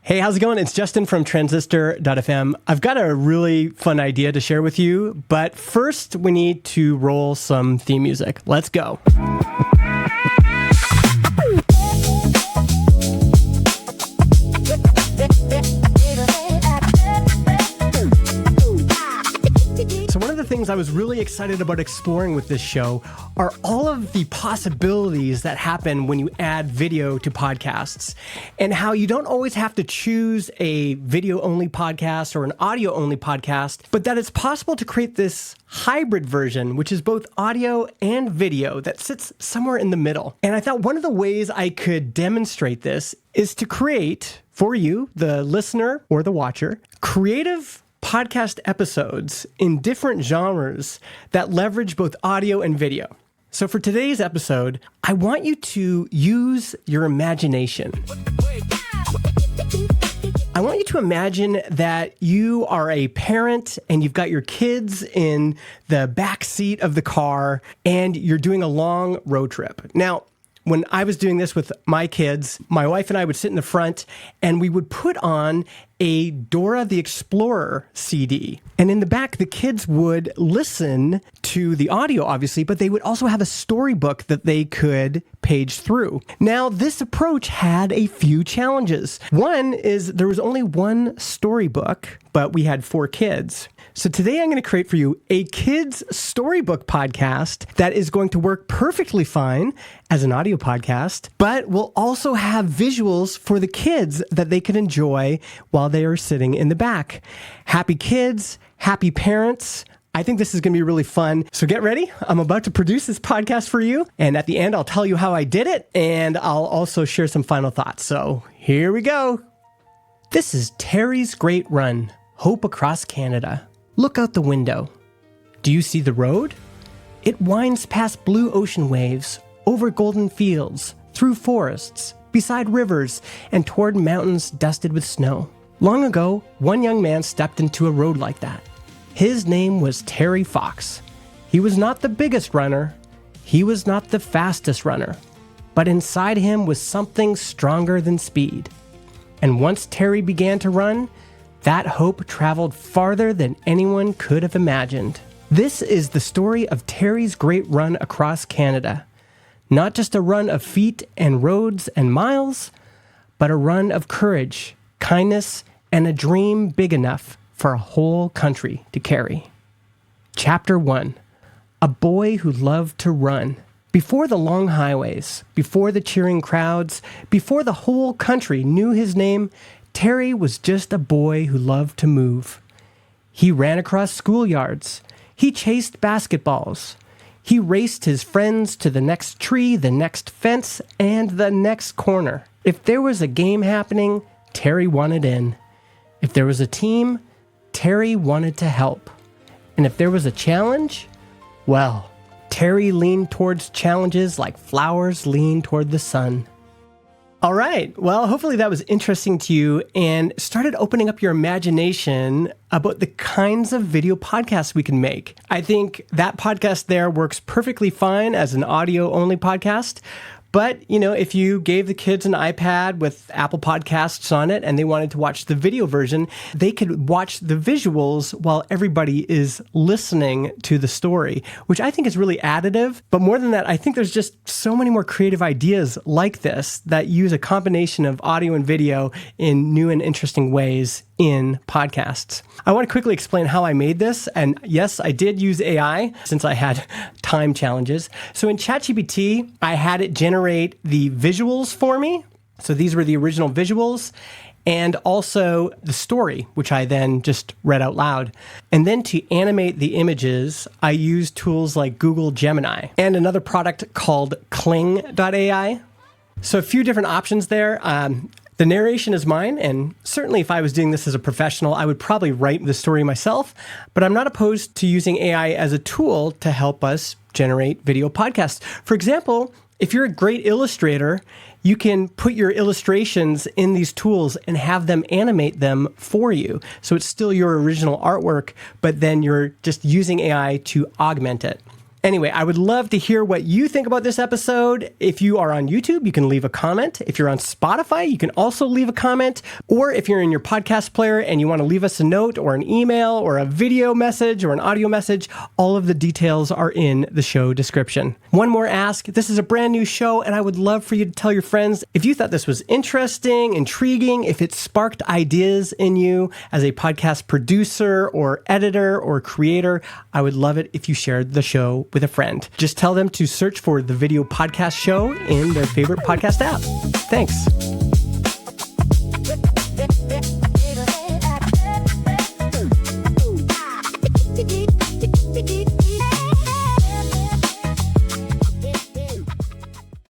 Hey, how's it going? It's Justin from Transistor.fm. I've got a really fun idea to share with you, but first we need to roll some theme music. Let's go. So one of the things I was really excited about exploring with this show are all of the possibilities that happen when you add video to podcasts, and how you don't always have to choose a video-only podcast or an audio-only podcast, but that it's possible to create this hybrid version, which is both audio and video, that sits somewhere in the middle. And I thought one of the ways I could demonstrate this is to create, for you, the listener or the watcher, creative podcast episodes in different genres that leverage both audio and video. So for today's episode, I want you to use your imagination. I want you to imagine that you are a parent and you've got your kids in the back seat of the car and you're doing a long road trip. Now, when I was doing this with my kids, my wife and I would sit in the front and we would put on a Dora the Explorer CD. And in the back, the kids would listen to the audio, obviously, but they would also have a storybook that they could page through. Now, this approach had a few challenges. One is there was only one storybook, but we had 4 kids. So today I'm going to create for you a kids storybook podcast that is going to work perfectly fine as an audio podcast, but will also have visuals for the kids that they can enjoy while they are sitting in the back. Happy kids, happy parents. I think this is going to be really fun. So get ready. I'm about to produce this podcast for you. And at the end, I'll tell you how I did it. And I'll also share some final thoughts. So here we go. This is Terry's Great Run, Hope Across Canada. Look out the window. Do you see the road? It winds past blue ocean waves, over golden fields, through forests, beside rivers, and toward mountains dusted with snow. Long ago, one young man stepped into a road like that. His name was Terry Fox. He was not the biggest runner. He was not the fastest runner. But inside him was something stronger than speed. And once Terry began to run, that hope traveled farther than anyone could have imagined. This is the story of Terry's great run across Canada. Not just a run of feet and roads and miles, but a run of courage, kindness, and a dream big enough for a whole country to carry. Chapter 1. A boy who loved to run. Before the long highways, before the cheering crowds, before the whole country knew his name, Terry was just a boy who loved to move. He ran across schoolyards. He chased basketballs. He raced his friends to the next tree, the next fence, and the next corner. If there was a game happening, Terry wanted in. If there was a team, Terry wanted to help. And if there was a challenge, well, Terry leaned towards challenges like flowers lean toward the sun. All right. Well, hopefully that was interesting to you and started opening up your imagination about the kinds of video podcasts we can make. I think that podcast there works perfectly fine as an audio-only podcast. But, you know, if you gave the kids an iPad with Apple Podcasts on it and they wanted to watch the video version, they could watch the visuals while everybody is listening to the story, which I think is really additive. But more than that, I think there's just so many more creative ideas like this that use a combination of audio and video in new and interesting ways in podcasts. I want to quickly explain how I made this. And yes, I did use AI since I had time challenges. So in ChatGPT, I had it generate the visuals for me. So these were the original visuals and also the story, which I then just read out loud. And then to animate the images, I used tools like Google Gemini and another product called Kling AI. So a few different options there. The narration is mine, and certainly if I was doing this as a professional, I would probably write the story myself, but I'm not opposed to using AI as a tool to help us generate video podcasts. For example, if you're a great illustrator, you can put your illustrations in these tools and have them animate them for you. So it's still your original artwork, but then you're just using AI to augment it. Anyway, I would love to hear what you think about this episode. If you are on YouTube, you can leave a comment. If you're on Spotify, you can also leave a comment. Or if you're in your podcast player and you want to leave us a note or an email or a video message or an audio message, all of the details are in the show description. One more ask. This is a brand new show, and I would love for you to tell your friends if you thought this was interesting, intriguing, if it sparked ideas in you as a podcast producer or editor or creator. I would love it if you shared the show with a friend. Just tell them to search for the Video Podcast Show in their favorite podcast app. Thanks.